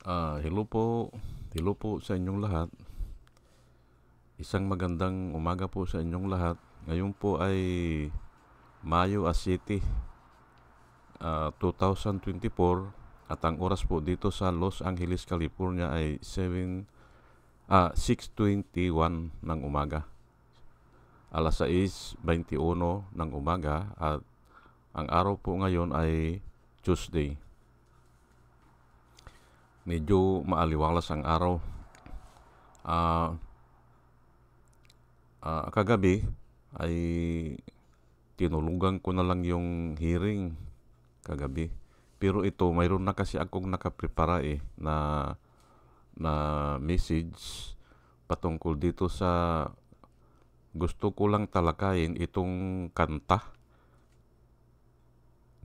Hello po. Hello po sa inyong lahat. Isang magandang umaga po sa inyong lahat. Ngayon po ay Mayo 7, 2024 at ang oras po dito sa Los Angeles, California ay 6:21 ng umaga. Alas 6:21 ng umaga at ang araw po ngayon ay Tuesday. Medyo maaliwalas ang araw. Kagabi ay tinulugan ko na lang yung hearing kagabi. Pero ito, mayroon na kasi akong nakaprepara na message patungkol dito sa gusto ko lang talakayin itong kanta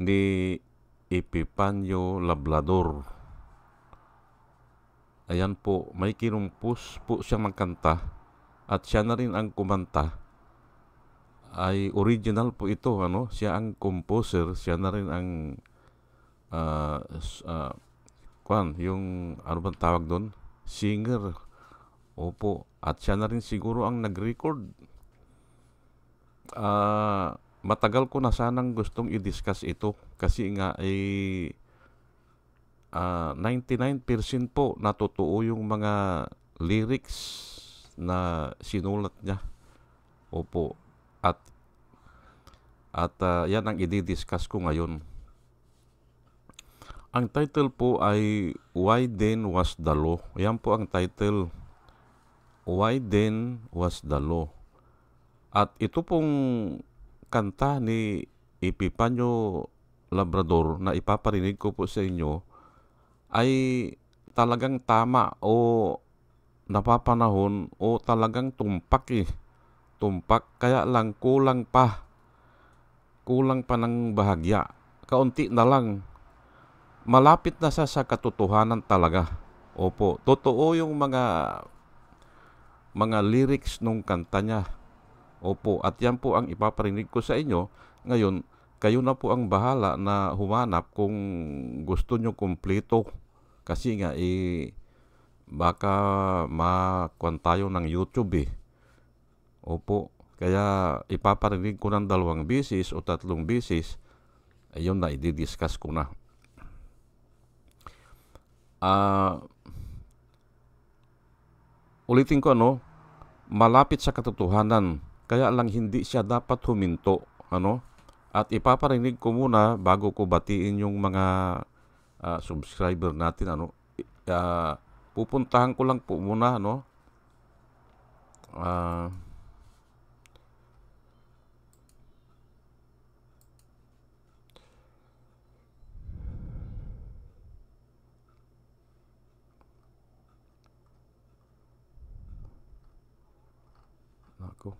ni Epifanio Labrador. Ayan po, may kinumpos po siyang magkanta at siya na rin ang kumanta. Ay original po ito, Siya ang composer, siya na rin ang yung ano bang tawag doon? Singer. Opo, at siya na rin siguro ang nag-record. Matagal ko na sanang gustong i-discuss ito kasi nga ay 99% po na totoo yung mga lyrics na sinulat niya. Opo. At yan ang i-discuss ko ngayon. Ang title po ay Why Then Was the Law. Yan po ang title. Why Then Was the Law. At ito pong kanta ni Epifanio Labrador na ipaparinig ko po sa inyo ay talagang tama o napapanahon o talagang tumpak Tumpak, kaya lang kulang pa ng bahagya. Kaunti na lang. Malapit na sa katotohanan talaga. Opo, totoo yung mga lyrics nung kanta niya. Opo, at yan po ang ipaparinig ko sa inyo. Ngayon, kayo na po ang bahala na humanap kung gusto nyo kumpleto. Kasi nga, baka makuha tayo ng YouTube Opo, kaya ipaparinig ko ng 2 beses o 3 beses. Ayun na, i-discuss ko na. Ulitin ko, malapit sa katotohanan. Kaya lang hindi siya dapat huminto, At ipaparinig ko muna bago ko batiin yung mga subscriber natin, pupuntahan ko lang po muna, Ako.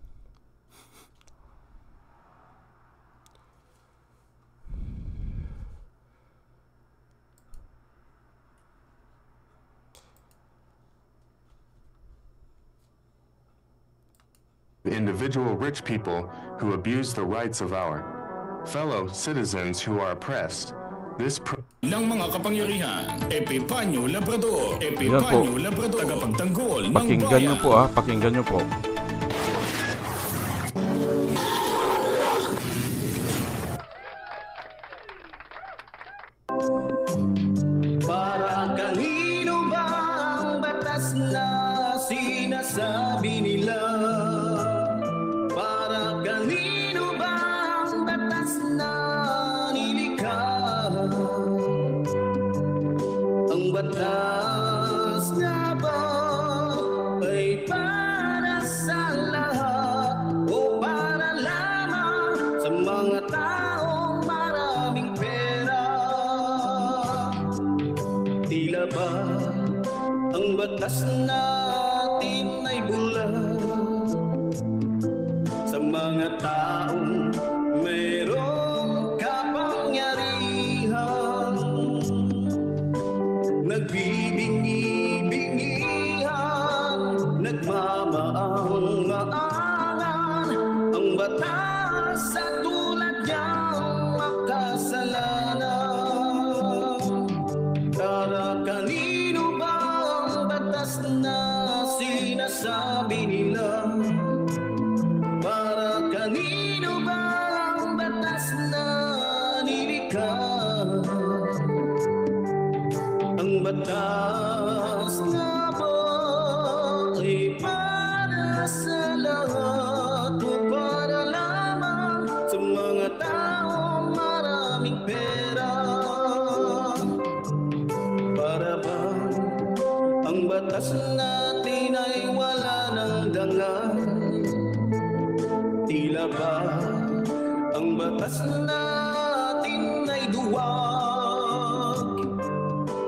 Individual rich people who abuse the rights of our fellow citizens who are oppressed. Ng mga kapangyarihan, Epifanio Labrador. Yan po. Epifanio Labrador, tagapagtanggol ng Pakinggan nyo bayan. po, pakinggan nyo po. Para kanino ba ang batas na sinasabi nila? Para kanino ba ang batas na nilikha? Ang batas nga ba ay para sa lahat o para lamang sa mga taong maraming pera? Tila ba ang batas natin ay bulag sa mga taong mayroong kapangyarihan? Nagbibingi-bingihan, nagmamaang-maangan ang batas sa tulad niyang makasalanan. Para kanino batas na ba ay para sa lahat o para lamang sa mga taong maraming pera? Para ba ang batas natin ay wala ng dangal? Tila ba ang batas natin ay duwag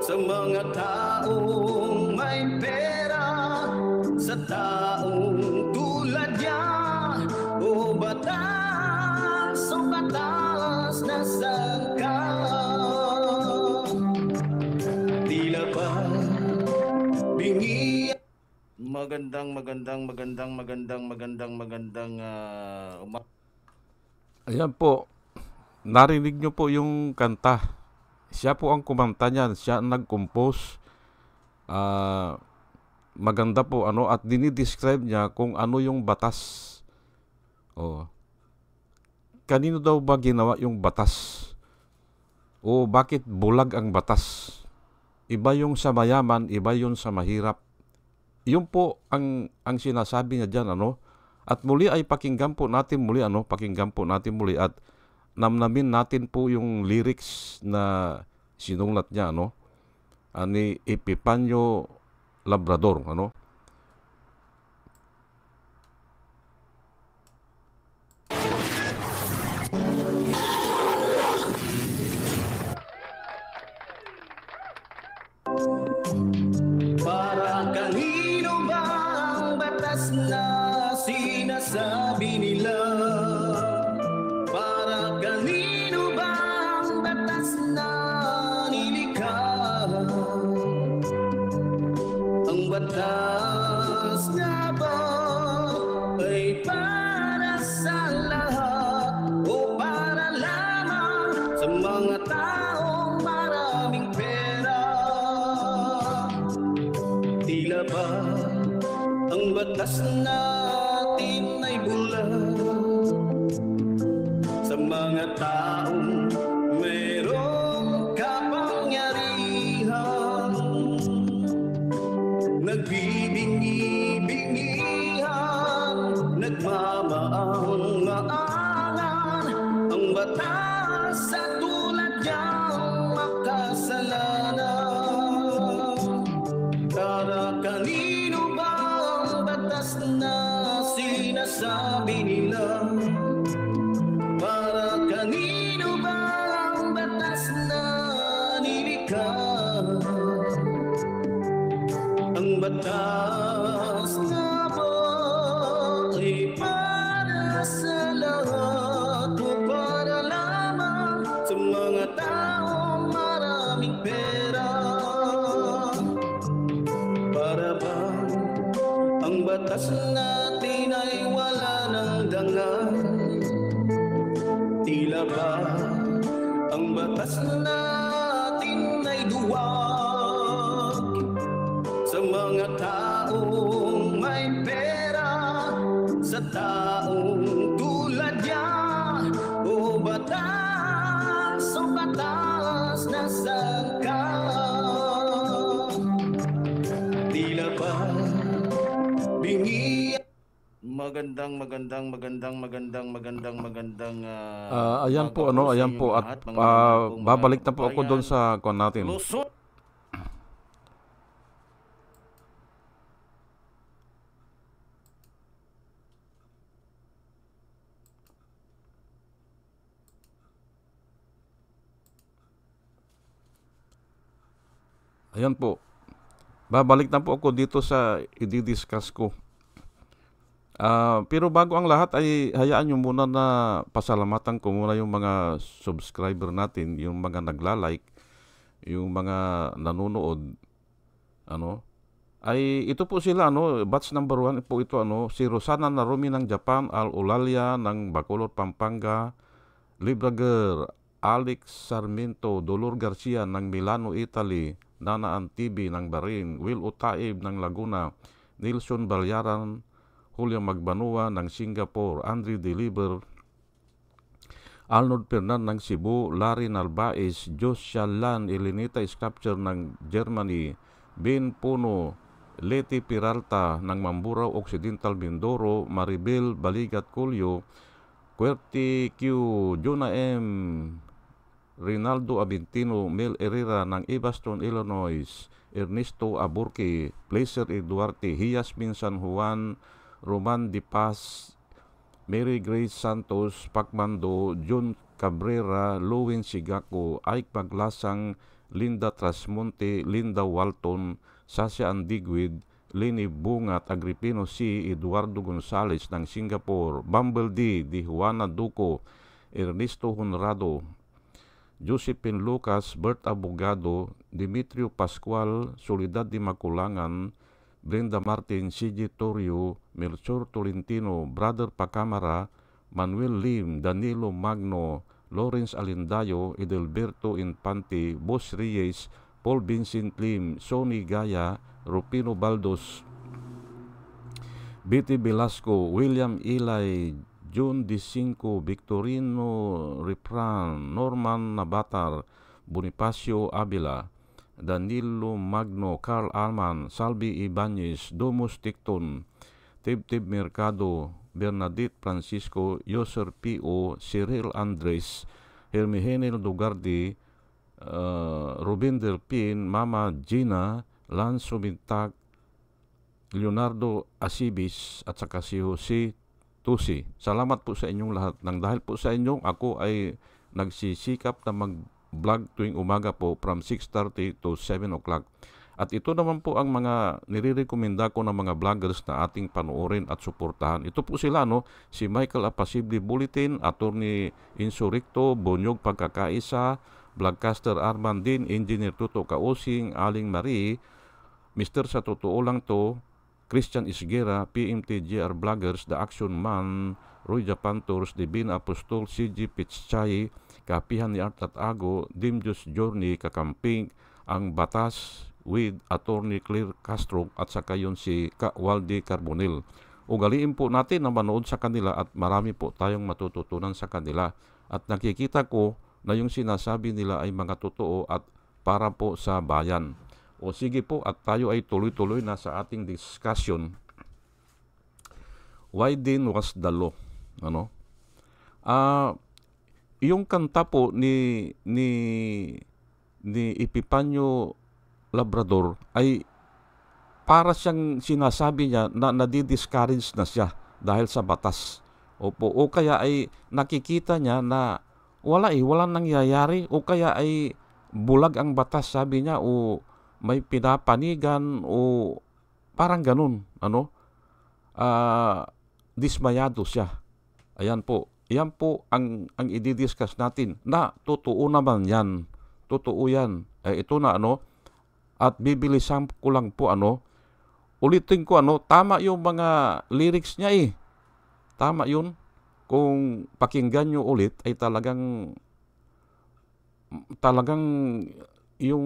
sa mga taong may pera, sa taong tulad niya? O batas na sangka? Tila ba bingi? Magandang Ayan po, narinig nyo po yung kanta. Siya po ang kumanta niyan, siya ang nag-compose. Maganda po at dinidescribe niya kung ano yung batas. Kanino daw ba ginawa yung batas? O bakit bulag ang batas? Iba yung sa mayaman, iba yung sa mahirap. Yun po ang sinasabi niya diyan, At muli ay pakinggan po natin muli at namnamin natin po yung lyrics na sinulat niya, ni Epipanyo Labrador, Para kanino ba ang batas na sinasabi nila? Para kanino ba ang batas na nilikha? Ang batas nga ba ay para sa lahat o para lamang sa mga taong maraming pera? Tila ba ang batas natin ay bulag sa mga taong mayroong kapangyarihan, nagbibingi-bingihan, nagmamaang-maangan? Ang batas sa tulad niyang makasalanan. Para kanino ba ang batas na sinasabi nila? Para kanino ba ang batas na nilikha? Ang batas na ba ay para sa lahat o para lamang sa mga taong maraming pera? Para ba ang batas natin ay wala ng dangal? Tila ba ang batas natin ay duwag sa mga taong may pera, sa taong tulad niya? O batas na sangka? Tila ba bingi? ayan po at babalik na po ako doon sa natin. Luzon. Ayan po. Babalik na po ako dito sa i-discuss ko. Pero bago ang lahat ay hayaan nyo muna na pasalamatan ko muna yung mga subscriber natin, yung mga nagla-like, yung mga nanonood. Ay ito po sila, batch number 1 po ito, si Rosana Narumi ng Japan, Al Ulalia ng Bacolod, Pampanga, Librager, Alex Sarmiento, Dolor Garcia ng Milano, Italy, Nana Antibi ng Bahrain, Will Utaib ng Laguna, Nilson Balyaran, Julio Magbanua ng Singapore, Andre Deliver, Arnold Fernan ng Cebu, Larry Narvaez, Josia Lan, Elenita Sculpture ng Germany, Ben Puno, Leti Peralta ng Mamburao Occidental Mindoro, Maribel Baligat Culio, Querti Q, Jonah M, Rinaldo Abintino, Mel Herrera ng Evanston, Illinois, Ernesto Aburque, Placer Eduarte, Hiasmin San Juan, Roman Di Paz, Mary Grace Santos, Pacmando, John Cabrera, Lowen Sigako, Ike Maglasang, Linda Trasmonte, Linda Walton, Sasha Andigwid, Lenny Bungat, Agripino C, Eduardo Gonzales ng Singapore, Bumble D, Di Juana Duco, Ernesto Honrado, Josephine Lucas, Bert Abogado, Dimitrio Pascual, Soledad Di Maculangan, Brenda Martin, CJ Torrio, Melchor Tolentino, Brother Pacamara, Manuel Lim, Danilo Magno, Lawrence Alindayo, Edelberto Infante, Boss Reyes, Paul Vincent Lim, Sonny Gaya, Rupino Baldos, Betty Velasco, William Ilay, June D5, Victorino Ripran, Norman Nabatar, Bonifacio Avila, Danilo Magno, Carl Alman, Salvi Ibanez, Domus Ticton, Tib Mercado, Bernadette Francisco, Yoser P.O., Cyril Andres, Hermihenel Dugardi, Rubinder Pin, Mama Gina, Lance Subintak, Leonardo Asibis, at saka si Jose Tusi. Salamat po sa inyong lahat. Nang dahil po sa inyong, ako ay nagsisikap na mag-vlog tuwing umaga po from 6:30 to 7 o'clock. At ito naman po ang mga nire-recommenda ko ng mga vloggers na ating panoorin at suportahan. Ito po sila, no? Si Michael Apasibli Bulletin, Attorney Insurrecto, Bonyog Pagkakaisa, Vlogcaster Armandin, Engineer Tuto Kausing, Aling Marie, Mr. Sa Totoo Lang To, Christian Isguera, PMT GR Vloggers, The Action Man, Roy Japan Tours, Divine Apostol, CG Pitzchay, Kapihan ni Art at Ago, Dimjus Journey, Kakamping, Ang Batas with Attorney Claire Castro, at saka yun si Waldi Carbonell. Ugaliin po natin na manood sa kanila at marami po tayong matututunan sa kanila. At nakikita ko na yung sinasabi nila ay mga totoo at para po sa bayan. O sige po, at tayo ay tuloy-tuloy na sa ating discussion. Why then was the law? Ano? Yung kanta po ni Epipanyo Labrador ay para siyang sinasabi niya na nadi-discourage na siya dahil sa batas. Opo, o kaya ay nakikita niya na walang nangyayari, o kaya ay bulag ang batas, sabi niya, o may pinapanigan, o parang ganun, ano? Dismayado siya. Ayan po. Yan po ang i-discuss natin na totoo naman yan. Totoo yan. Ito na, ano? At bibilisan ko lang po, ano? Ulitin ko, ano? Tama yung mga lyrics niya eh. Tama yun. Kung pakinggan nyo ulit ay talagang yung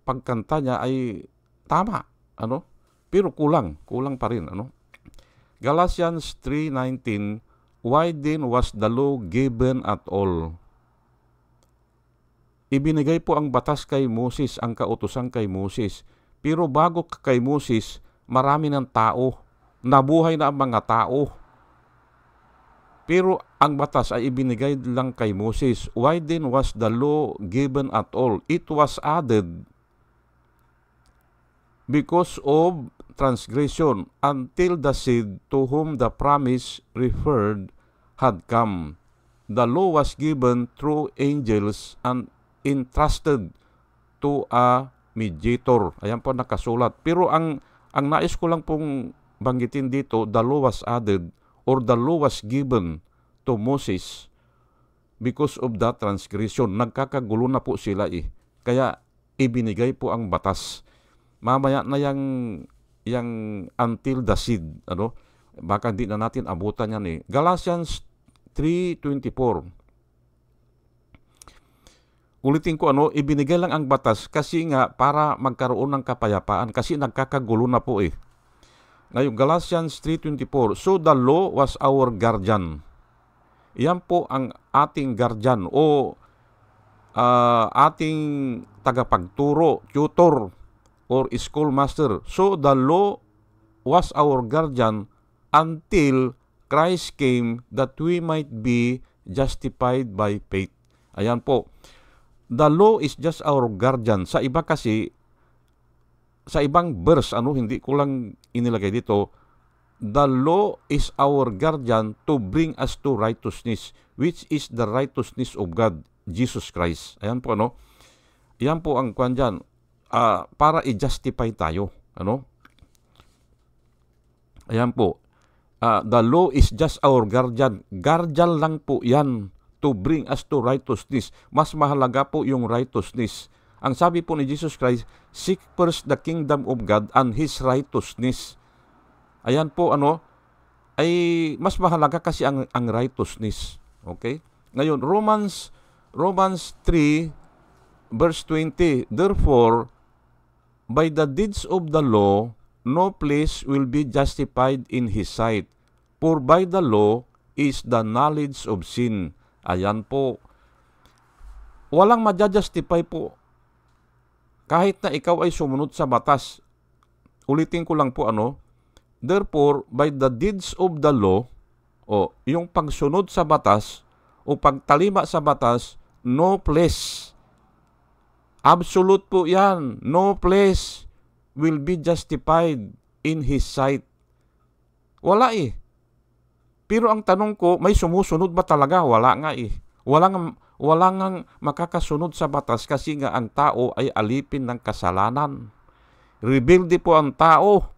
pagkanta niya ay tama, ano? Pero kulang pa rin, ano? Galatians 3:19, why then was the law given at all? Ibinigay po ang batas kay Moses, ang kautusan kay Moses. Pero bago kay Moses, marami ng tao. Nabuhay na ang mga tao. Pero ang batas ay ibinigay lang kay Moses. Why then was the law given at all? It was added because of transgression until the seed to whom the promise referred had come. The law was given through angels and entrusted to a mediator. Ayan po nakasulat. Pero ang nais ko lang pong banggitin dito, the law was added or the law was given to Moses because of the transgression. Nagkakagulo na po sila eh. Kaya ibinigay po ang batas. Mamaya na yung until the seed, ano? Baka hindi na natin abutan yan eh. Galatians 3:24. Ulitin ko, ano, ibinigay lang ang batas kasi nga para magkaroon ng kapayapaan kasi nagkakagulo na po eh. Ngayon, Galatians 3:24, so the law was our guardian, Yan po ang ating guardian o ating tagapagturo, tutor, or schoolmaster. So the law was our guardian until Christ came that we might be justified by faith. Ayan po. The law is just our guardian. Sa iba kasi, sa ibang verse, hindi ko lang inilagay dito, the law is our guardian to bring us to righteousness, which is the righteousness of God, Jesus Christ. Ayan po, Ayan po ang kwan dyan, para i-justify tayo. Ayan po. The law is just our guardian. Guardian lang po yan to bring us to righteousness. Mas mahalaga po yung righteousness. Ang sabi po ni Jesus Christ, seek first the kingdom of God and His righteousness. Ayan po, ay mas mahalaga kasi ang righteousness. Okay? Ngayon, Romans 3, verse 20, therefore, by the deeds of the law, no flesh will be justified in His sight. For by the law is the knowledge of sin. Ayan po. Walang madjustify po. Kahit na ikaw ay sumunod sa batas. Ulitin ko lang po therefore, by the deeds of the law, yung pagsunod sa batas, o pagtalima sa batas, no flesh. Absolute po yan. No flesh will be justified in His sight. Wala Pero ang tanong ko, may sumusunod ba talaga? Wala nga Wala nga makakasunod sa batas kasi nga ang tao ay alipin ng kasalanan. Rebelde po ang tao.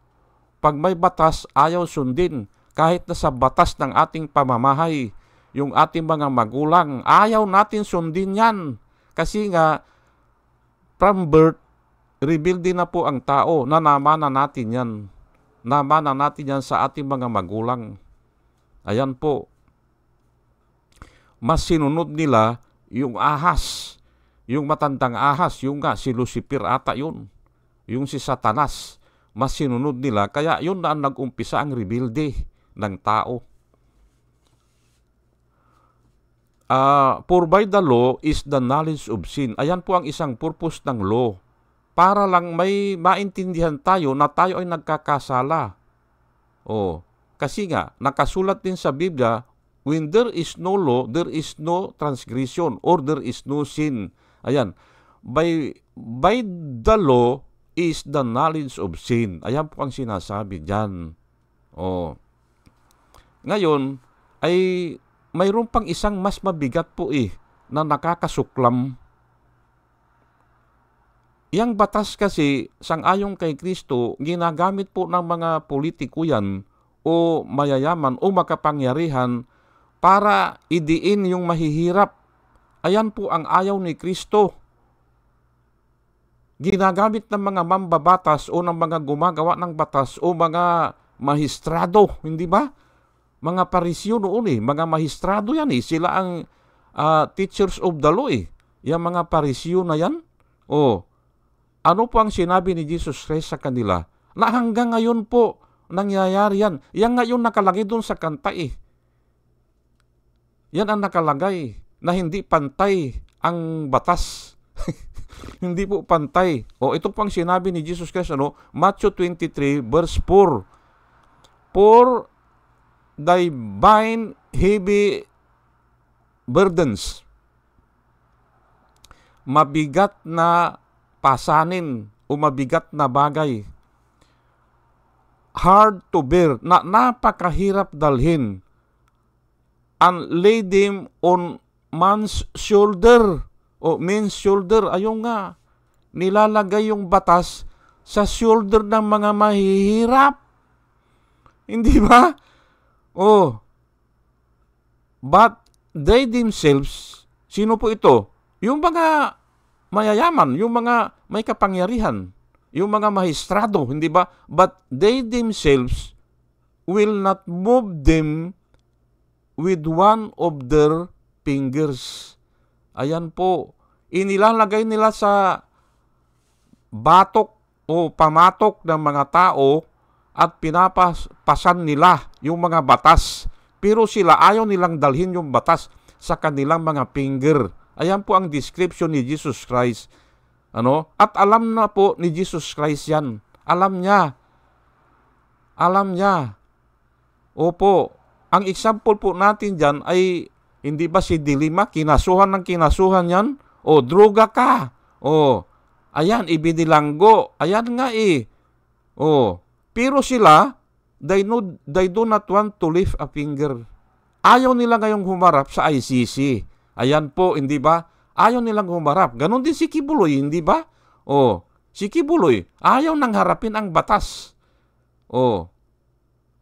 Pag may batas, ayaw sundin. Kahit na sa batas ng ating pamamahay, yung ating mga magulang, ayaw natin sundin yan. Kasi nga, from birth, rebelde na po ang tao. Namana natin yan. Namana natin yan sa ating mga magulang. Ayan po. Mas sinunod nila yung ahas. Yung matandang ahas. Yung si Lucifer ata yun. Yung si Satanas. Mas sinunod nila. Kaya yun na ang nag-umpisa ang rebelde ng tao. For by the law is the knowledge of sin. Ayan po ang isang purpose ng law. Para lang may maintindihan tayo na tayo ay nagkakasala. Kasi nga, nakasulat din sa Biblia, when there is no law, there is no transgression or there is no sin. Ayan. By the law is the knowledge of sin. Ayan po ang sinasabi dyan. Ngayon, ay mayroon pang isang mas mabigat po na nakakasuklam. Yang batas kasi, sang-ayon kay Kristo, ginagamit po ng mga politiko yan o mayayaman o makapangyarihan para idiin yung mahihirap. Ayan po ang ayaw ni Kristo. Ginagamit ng mga mambabatas o ng mga gumagawa ng batas o mga mahistrado, hindi ba? Mga parisyo noon mga mahistrado yan Sila ang teachers of the law Yung mga parisyo na yan. Ano po ang sinabi ni Jesus Christ sa kanila? Na hanggang ngayon po, nangyayari yan. Yan ngayon nakalagay doon sa kanta Yan ang nakalagay na hindi pantay ang batas. Hindi po pantay. Ito pang sinabi ni Jesus Christ, Matthew 23 verse 4. For thy bind heavy burdens. Mabigat na pasanin o mabigat na bagay. Hard to bear, na napakahirap dalhin. And lay them on man's shoulder o men's shoulder. Ayun nga, nilalagay yung batas sa shoulder ng mga mahihirap. Hindi ba? But they themselves, sino po ito? Yung mga mayayaman, yung mga may kapangyarihan, yung mga mahistrado, hindi ba? But they themselves will not move them with one of their fingers. Ayan po. Inilalagay nila sa batok o pamatok ng mga tao at pinapasan nila yung mga batas. pero sila ayaw nilang dalhin yung batas sa kanilang mga finger. Ayan po ang description ni Jesus Christ. At alam na po ni Jesus Christ yan. Alam niya. Alam niya. Opo. Ang example po natin dyan ay, hindi ba si Dilima, kinasuhan ng kinasuhan yan? O, droga ka. O, ayan, ibinilanggo. Ayan nga eh. O, pero sila, they do not want to lift a finger. Ayaw nila ngayong humarap sa ICC. Ayan po, hindi ba? Ayaw nilang humarap. Ganon din si Kibuloy, hindi ba? O, si Kibuloy, ayaw nang harapin ang batas. O,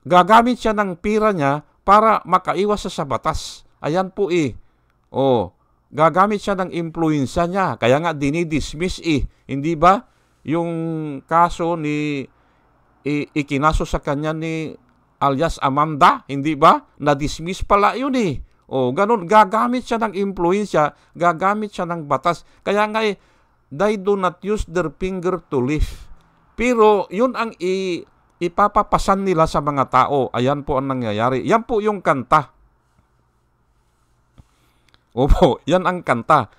gagamit siya ng pira niya para makaiwas sa batas. Ayan po eh. O, gagamit siya ng impluensya niya. Kaya nga dinidismiss eh. Hindi ba? Yung kaso ni ikinaso sa kanya ni alias Amanda, hindi ba? Na-dismiss pala yun eh. O, ganun, gagamit siya ng impluensya, gagamit siya ng batas. Kaya nga eh, they do not use their finger to lift. Pero yun ang ipapapasan nila sa mga tao. Ayan po ang nangyayari. Yan po yung kanta. Opo, yan ang kanta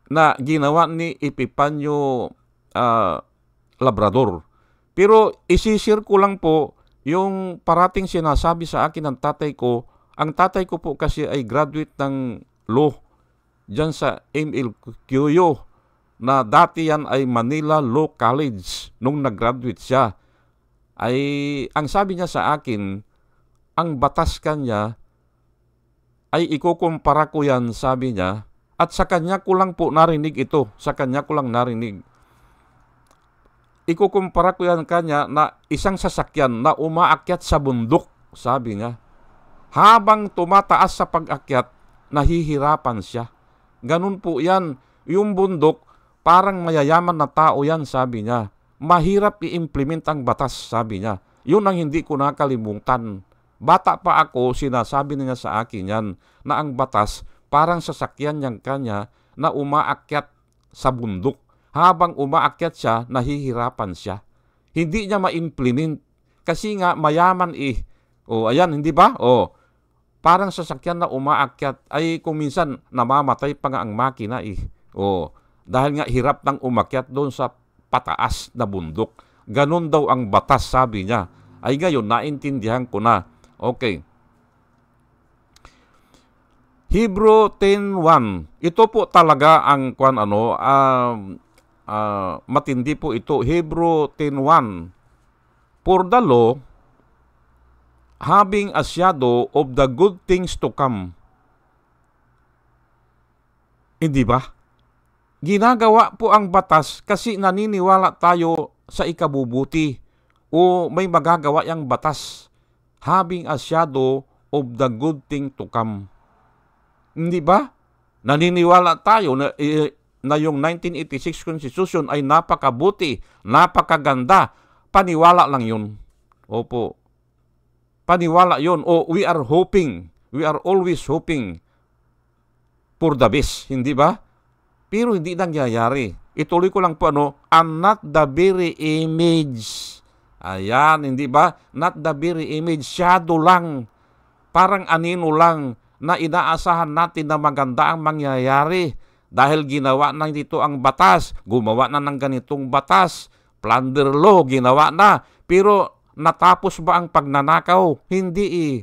na ginawa ni Epifanio Labrador. Pero isishare ko lang po yung parating sinasabi sa akin ng tatay ko. Ang tatay ko po kasi ay graduate ng law dyan sa MLQU na dati yan ay Manila Law College nung nag-graduate siya. Ay ang sabi niya sa akin, ang batas kanya ay ikukumpara ko yan, sabi niya, at sa kanya ko lang po narinig ito, sa kanya ko lang narinig. Ikukumpara ko yan kanya na isang sasakyan na umaakyat sa bundok, sabi niya. Habang tumataas sa pag-akyat, nahihirapan siya. Ganun po yan. Yung bundok, parang mayayaman na tao yan, sabi niya. Mahirap i-implement ang batas, sabi niya. Yun ang hindi ko nakalimutan. Bata pa ako, sinasabi niya sa akin yan, na ang batas, parang sasakyan niyang kanya na umaakyat sa bundok. Habang umaakyat siya, nahihirapan siya. Hindi niya ma-implement. Kasi nga, mayaman eh. O, ayan, hindi ba? O, parang sasakyan na umaakyat ay kung minsan namamatay pa nga ang makina eh. O, dahil nga hirap nang umakyat doon sa pataas na bundok. Ganon daw ang batas, sabi niya. Ay ngayon, naintindihan ko na. Okay. Hebrew 10:1. Ito po talaga ang matindi po ito. Hebrew 10:1. For the law, having a shadow of the good things to come. Hindi ba? Ginagawa po ang batas kasi naniniwala tayo sa ikabubuti o may magagawa yang batas. Having a shadow of the good thing to come. Hindi ba? Naniniwala tayo na yung 1986 Constitution ay napakabuti, napakaganda. Paniwala lang yun. Opo. Paniwala yun. O we are hoping, we are always hoping for the best. Hindi ba? Pero hindi nangyayari. Ituloy ko lang po and not the very image. Ayan, hindi ba? Not the very image. Shadow lang. Parang anino lang na inaasahan natin na maganda ang mangyayari. Dahil ginawa na dito ang batas. Gumawa na ng ganitong batas. Plunder law, ginawa na. Pero natapos ba ang pagnanakaw? Hindi eh.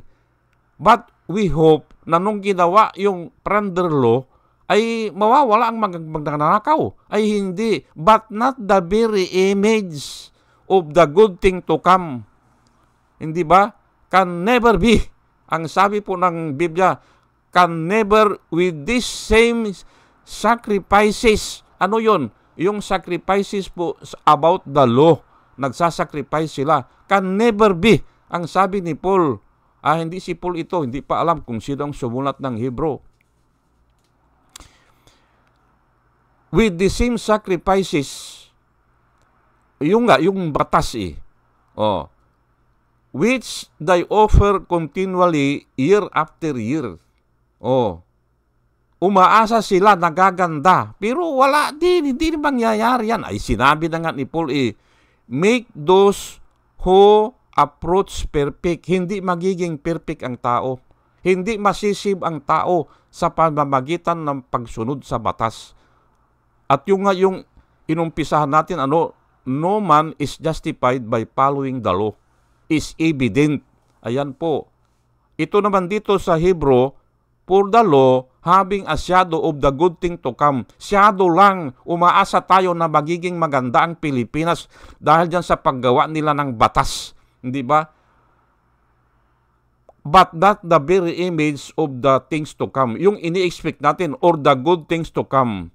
But we hope na nung ginawa yung plunder law, ay mawawala ang magnanakaw. Ay hindi. But not the very image of the good thing to come. Hindi ba? Can never be. Ang sabi po ng Biblia, can never with these same sacrifices. Ano yun? Yung sacrifices po about the law. Nagsasacrifice sila. Can never be. Ang sabi ni Paul, hindi si Paul ito, hindi pa alam kung sino ang sumulat ng Hebrew. With the same sacrifices, yung batas eh. Oh. Which they offer continually year after year. Oh. Umaasa sila, nagaganda. Pero wala din, hindi mangyayari yan. Ay sinabi na nga ni Paul make those who approach perfect. Hindi magiging perfect ang tao. Hindi masisib ang tao sa pamamagitan ng pagsunod sa batas. At yung inumpisahan natin, no man is justified by following the law is evident. Ayan po. Ito naman dito sa Hebrew, for the law having a shadow of the good thing to come. Shadow lang. Umaasa tayo na magiging maganda ang Pilipinas dahil dyan sa paggawa nila ng batas. Hindi ba? But not the very image of the things to come. Yung ini-expect natin or the good things to come.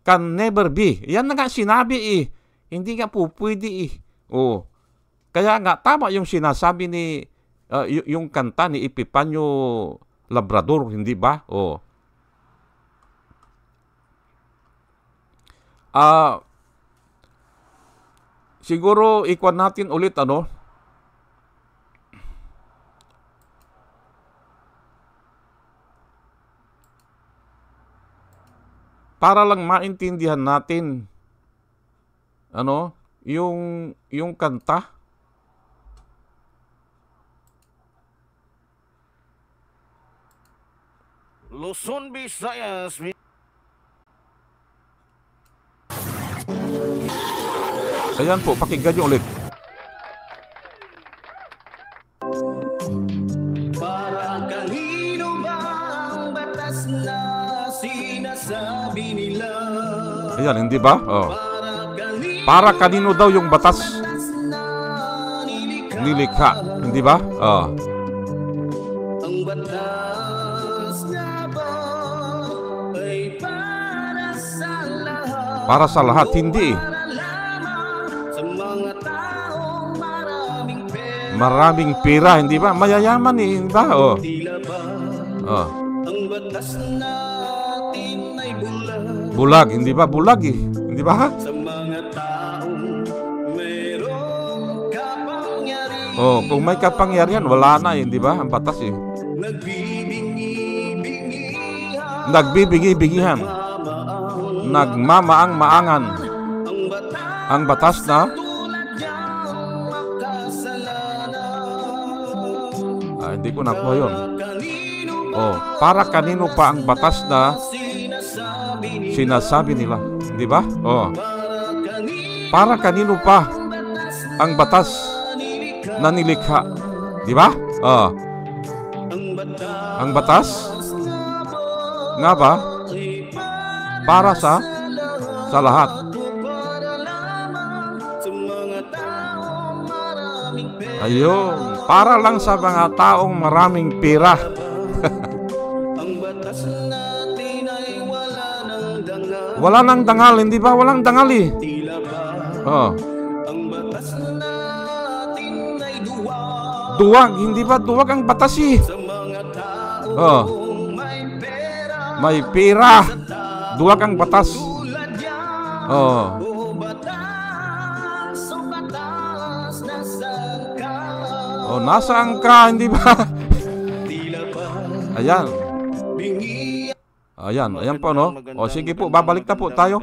Can never be. Yan na nga sinabi Hindi nga po pwede Kaya nga tama yung sinasabi ni yung kanta ni Epipanyo Labrador, hindi ba? Siguro ikuan natin ulit para lang maintindihan natin yung kanta. Luzon, Visayas. Ayan po, pakinggan nyo ulit. Para kanino ba ang batas na sinasabi nila? Ayan, hindi ba? Para kanino daw yung batas nilikha, hindi ba? Ang batas nga ba ay para sa lahat? Para sa lahat, hindi Sa mga taong maraming pera, hindi ba? Mayayaman hindi ba? tila ba ang batas natin ay Bulag, hindi ba? Bulag hindi ba? sa mga taong mayroong kapangyarihan. Kung may kapangyarihan, wala na hindi ba? Ang batas Nagbibingi-bingihan. Nagmamaang-maangan. Ang batas na hindi ko nakuha yun. Para kanino pa ang batas na sinasabi nila, di ba? Para kanino pa ang batas na nilikha, di ba? Ang batas nga ba para sa lahat. Ayun, para lang sa mga taong maraming pera. Wala nang dangal, hindi ba? Walang dangal Duwag, hindi ba? Duwag ang batas May pera. Duwag ang batas. Nasaan ka, hindi ba? Ayan po, sige po, babalik na po tayo.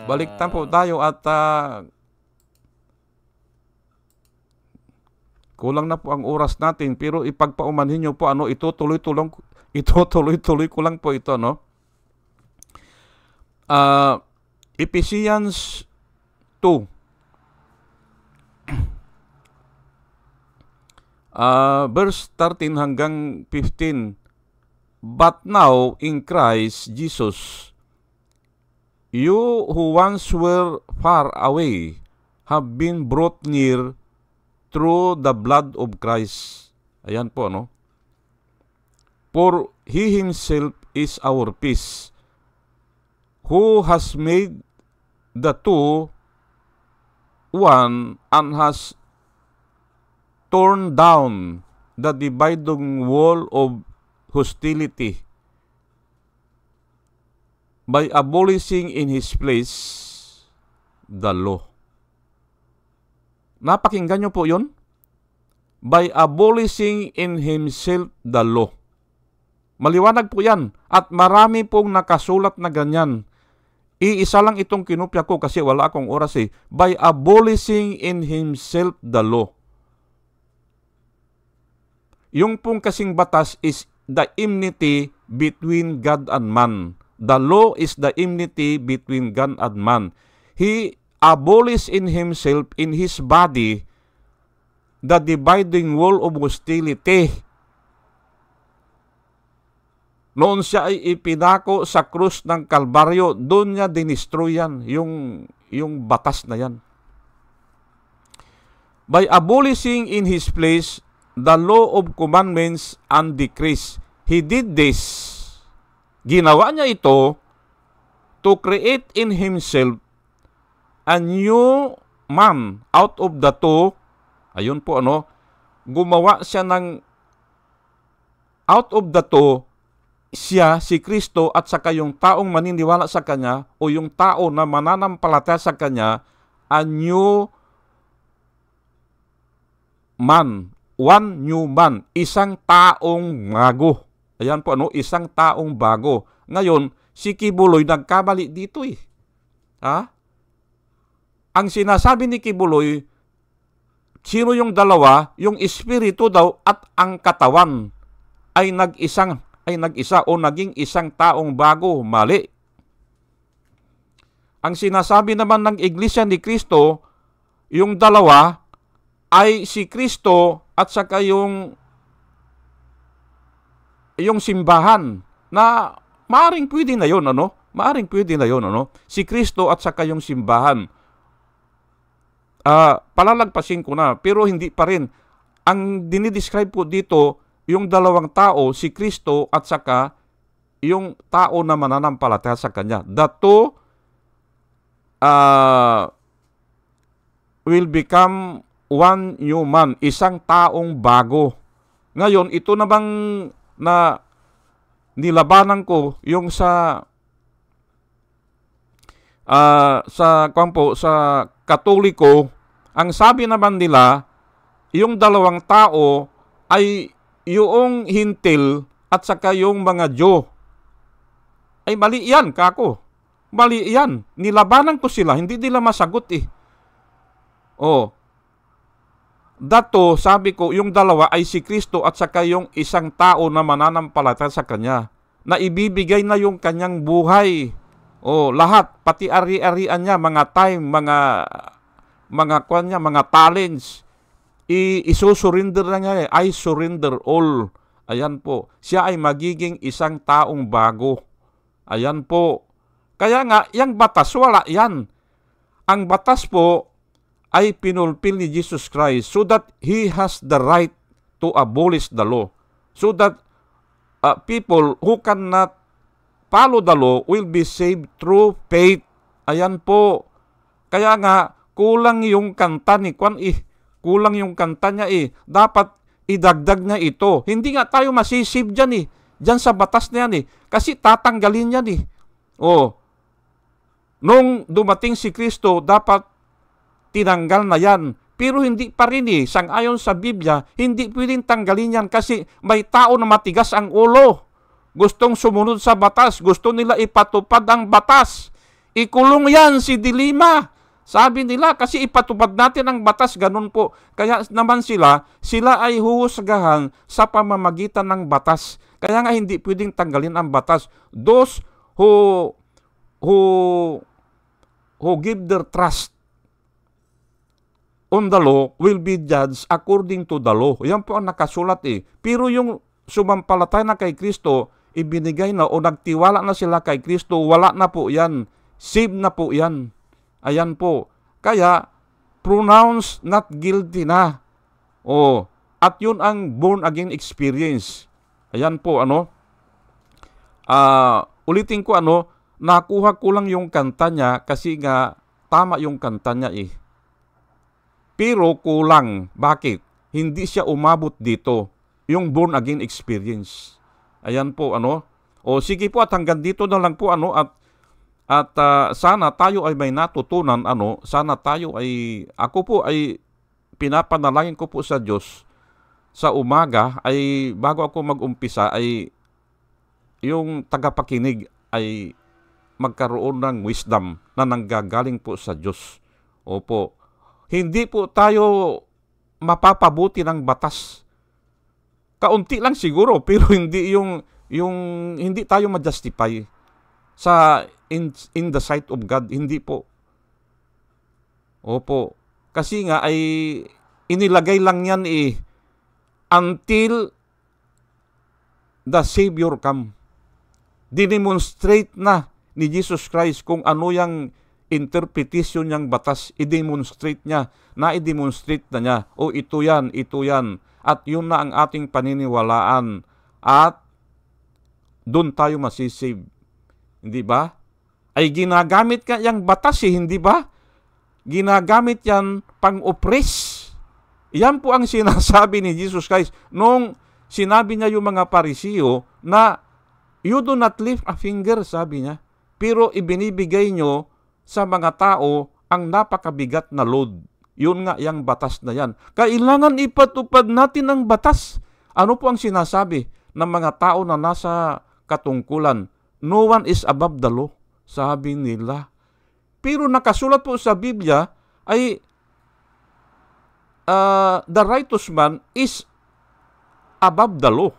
Balik na po tayo at kulang na po ang oras natin, pero ipagpaumanhin nyo po, itutuloy-tuloy ko lang po ito, Ephesians 2. Verse 13 hanggang 15. But now, in Christ Jesus, you who once were far away have been brought near through the blood of Christ. Ayan po, For He Himself is our peace, who has made the two one and has torn down the dividing wall of hostility by abolishing in His place the law. Napakinggan nyo po yun? By abolishing in Himself the law. Maliwanag po yan. At marami pong nakasulat na ganyan. Iisa lang itong kinopya ko kasi wala akong oras By abolishing in Himself the law. yung pong kasing batas is the enmity between God and man. The law is the enmity between God and man. He abolished in himself, in his body, the dividing wall of hostility. Noon siya ay ipinako sa krus ng Kalbaryo, doon niya dinistroyan yung batas na yan. By abolishing in his place the law of commandments and decrees, he did this. Ginawa niya ito to create in himself a new man out of the two. Ayun po gumawa siya ng out of the two, siya, si Kristo, at saka yung taong maniniwala sa Kanya o yung tao na mananampalataya sa Kanya, a new man, one new man, isang taong bago. Ayan po isang taong bago. Ngayon, si Kibuloy nagkamali dito Ang sinasabi ni Kibuloy, sino yung dalawa? Yung espiritu daw at ang katawan ay nag-isa o naging isang taong bago. Mali. Ang sinasabi naman ng Iglesia ni Kristo, yung dalawa ay si Kristo at saka yung simbahan, na maaring pwede na yun, Maaring pwede na yun, Si Kristo at saka yung simbahan. Palalagpasin ko na, pero hindi pa rin. Ang dinidescribe po dito, yung dalawang tao, si Kristo at saka yung tao na mananampalataya sa Kanya. The two will become one new man, isang taong bago. Ngayon, ito na bang na nilabanan ko yung sa Katoliko, ang sabi naman nila, yung dalawang tao ay yung hintil at saka yung mga Diyo. Ay mali yan, kako. Mali yan. Nilabanan ko sila, hindi nila masagot Dato, sabi ko, yung dalawa ay si Kristo at saka yung isang tao na mananampalataya sa Kanya, na ibibigay na yung kanyang buhay. Lahat, pati ari-arian niya, mga time, mga talents, isusurrender na niya. I surrender all. Ayan po. Siya ay magiging isang taong bago. Ayan po. Kaya nga, yung batas, wala yan. Ang batas po ay pinulpil ni Jesus Christ so that He has the right to abolish the law. So that people who cannot follow the law will be saved through faith. Ayan po. Kaya nga, kulang yung kanta ni Kwan Kulang yung kanta niya Dapat idagdag niya ito. Hindi nga tayo masisave dyan Dyan sa batas na yan Kasi tatanggalin yan Nung dumating si Kristo, dapat tinanggal na yan. Pero hindi pa rin sang-ayon sa Biblia, hindi pwedeng tanggalin yan kasi may tao na matigas ang ulo. Gustong sumunod sa batas, gusto nila ipatupad ang batas. Ikulong yan si Dilima. Sabi nila, kasi ipatupad natin ang batas, ganun po. Kaya naman sila ay huhusgahan sa pamamagitan ng batas. Kaya nga hindi pwedeng tanggalin ang batas. Those who give their trust on the law will be judged according to the law. Yan po ang nakasulat Pero yung sumampalataya na kay Kristo, ibinigay na o nagtiwala na sila kay Kristo, wala na po yan. Save na po yan. Ayan po. Kaya, pronounce not guilty na. At yun ang born again experience. Ayan po, ulitin ko, nakuha ko lang yung kanta niya kasi nga tama yung kanta niya Pero kulang. Bakit? Hindi siya umabot dito. Yung born again experience. Ayan po, sige po, at hanggang dito na lang po, at sana tayo ay may natutunan, sana tayo ako po ay pinapanalangin ko po sa Diyos sa umaga, ay bago ako mag-umpisa, ay yung tagapakinig ay magkaroon ng wisdom na nanggagaling po sa Diyos. Opo. Hindi po tayo mapapabuti ng batas. kaunti lang siguro, pero hindi yung hindi tayo ma-justify sa in the sight of God, hindi po. Opo. Kasi nga ay inilagay lang yan until the Savior come. Dinemonstrate na ni Jesus Christ kung ano yung interpretation niyang batas, i-demonstrate niya, i-demonstrate na niya, ito yan, at yun na ang ating paniniwalaan, at doon tayo masisave. Hindi ba? Ay ginagamit ka yung batas hindi ba? Ginagamit yan pang-oppress. Yan po ang sinasabi ni Jesus Christ nung sinabi niya yung mga Parisiyo na you do not lift a finger, sabi niya, pero ibinibigay nyo sa mga tao ang napakabigat na load. Yun nga yung batas na yan. Kailangan ipatupad natin ang batas. Ano po ang sinasabi ng mga tao na nasa katungkulan? No one is above the law, sabi nila. Pero nakasulat po sa Biblia ay the righteous man is above the law.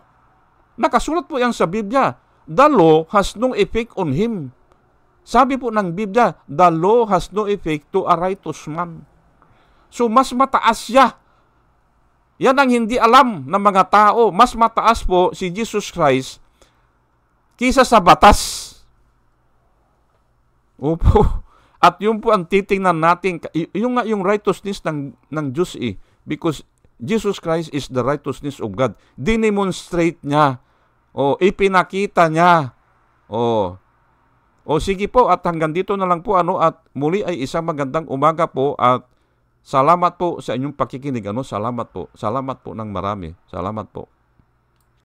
Nakasulat po yan sa Biblia. The law has no effect on him. Sabi po ng Biblia, the law has no effect to a righteous man. So mas mataas siya. Yan ang hindi alam ng mga tao. Mas mataas po si Jesus Christ kisa sa batas. Opo. At yun po ang titingnan natin. Yung righteousness ng Diyos because Jesus Christ is the righteousness of God. Dinemonstrate niya. Ipinakita niya. Sige po, at hanggang dito na lang po at muli ay isang magandang umaga po at salamat po sa inyong pakikinig. Salamat po ng marami. Salamat po.